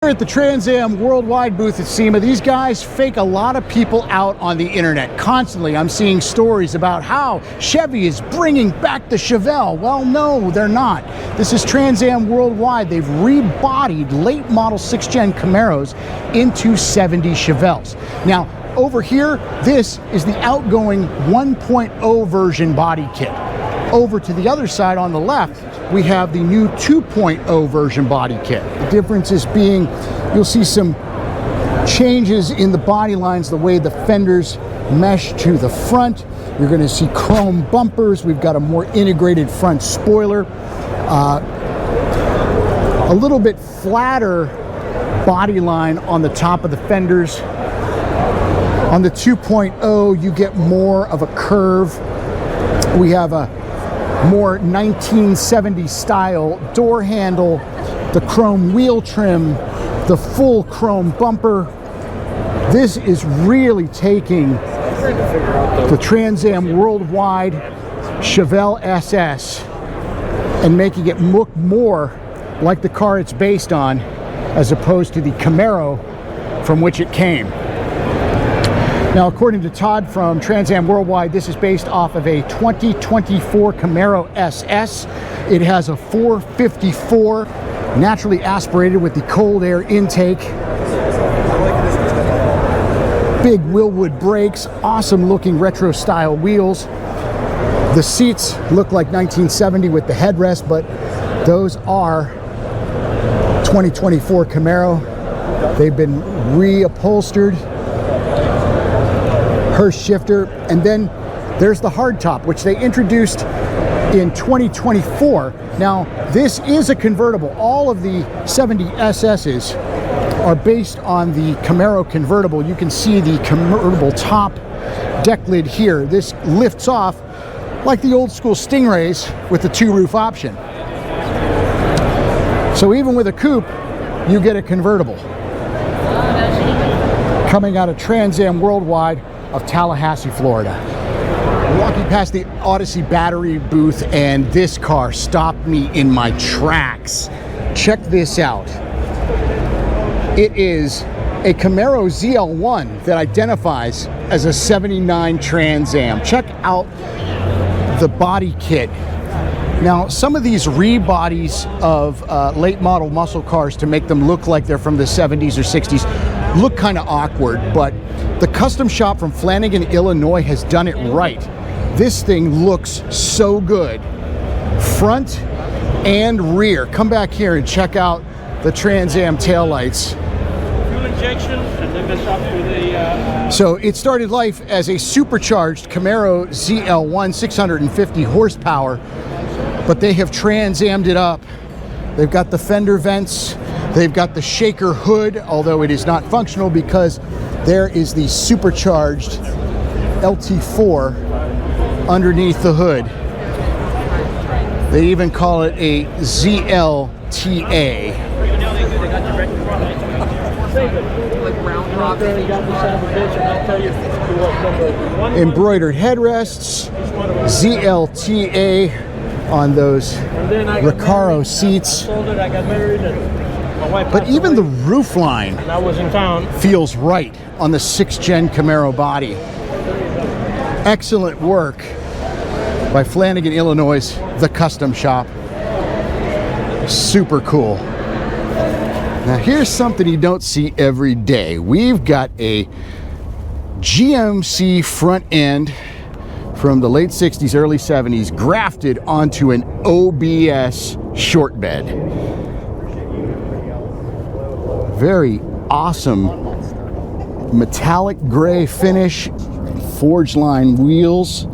Here at the Trans Am Worldwide booth at SEMA, these guys fake a lot of people out on the internet. Constantly, I'm seeing stories about how Chevy is bringing back the Chevelle. Well, no, they're not. This is Trans Am Worldwide. They've rebodied late model 6th gen Camaros into 70 Chevelles. Now, over here, this is the outgoing 1.0 version body kit. Over to the other side on the left, we have the new 2.0 version body kit. The difference is being, you'll see some changes in the body lines, the way the fenders mesh to the front. You're going to see chrome bumpers. We've got a more integrated front spoiler. A little bit flatter body line on the top of the fenders. On the 2.0, you get more of a curve. We have a more 1970 style door handle, the chrome wheel trim, the full chrome bumper. This is really taking the Trans Am Worldwide Chevelle SS and making it look more like the car it's based on, as opposed to the Camaro from which it came. Now, according to Todd from Trans Am Worldwide, this is based off of a 2024 Camaro SS. It has a 454, naturally aspirated with the cold air intake. Big Willwood brakes, awesome looking retro style wheels. The seats look like 1970 with the headrest, but those are 2024 Camaro. They've been reupholstered. Her shifter, and then there's the hardtop, which they introduced in 2024. Now, this is a convertible. All of the 70 SS's are based on the Camaro convertible. You can see the convertible top deck lid here. This lifts off like the old school Stingrays with the 2-roof option. So even with a coupe, you get a convertible. Coming out of Trans Am Worldwide of Tallahassee, Florida. Walking past the Odyssey battery booth, and this car stopped me in my tracks. Check this out. It is a Camaro ZL1 that identifies as a 79 Trans Am. Check out the body kit. Now, some of these rebodies of late model muscle cars to make them look like they're from the 70s or 60s look kind of awkward, but the Custom Shop from Flanagan, Illinois has done it right. This thing looks so good. Front and rear. Come back here and check out the Trans Am taillights. Fuel injection, and then this up to the... So it started life as a supercharged Camaro ZL1, 650 horsepower, but they have Trans Am'd it up. They've got the fender vents. They've got the shaker hood, although it is not functional because there is the supercharged LT4 underneath the hood. They even call it a ZLTA. Embroidered headrests, ZLTA on those Recaro seats. But even the roof line feels right on the 6th gen Camaro body. Excellent work by Flanagan, Illinois, the Custom Shop. Super cool. Now here's something you don't see every day. We've got a GMC front end from the late 60s, early 70s, grafted onto an OBS short bed. Very awesome metallic gray finish, forged line wheels,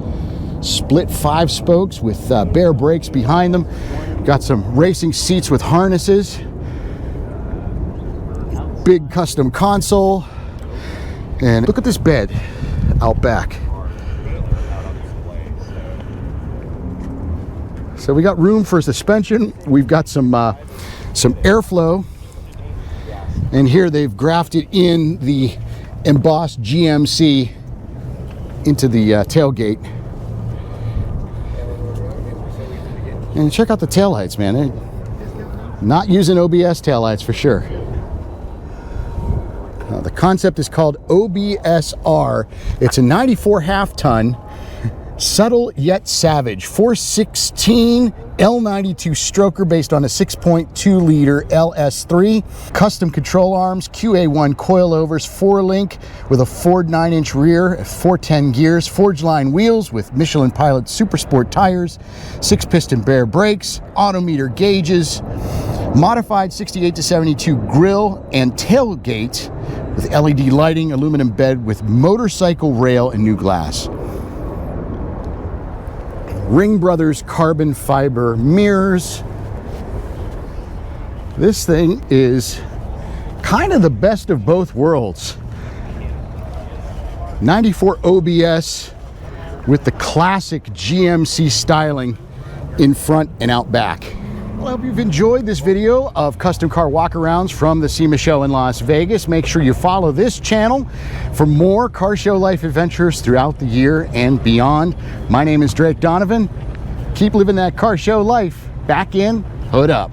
split 5 spokes with bare brakes behind them. Got some racing seats with harnesses, big custom console, and look at this bed out back. So we got room for suspension. We've got some airflow. And here they've grafted in the embossed GMC into the tailgate. And check out the taillights, man. They're not using OBS taillights for sure. The concept is called OBSR. It's a 94 half-ton, subtle yet savage, 416 L92 stroker based on a 6.2 liter LS3, custom control arms, QA1 coilovers, 4-link with a Ford 9-inch rear, 410 gears, forged line wheels with Michelin Pilot Super Sport tires, 6-piston bare brakes, odometer gauges, modified 68 to 72 grille and tailgate with LED lighting, aluminum bed with motorcycle rail and new glass. Ring Brothers carbon fiber mirrors. This thing is kind of the best of both worlds. 94 OBS with the classic GMC styling in front and out back. Well, I hope you've enjoyed this video of custom car walkarounds from the SEMA show in Las Vegas. Make sure you follow this channel for more car show life adventures throughout the year and beyond. My name is Drake Donovan. Keep living that car show life. Back in, hood up.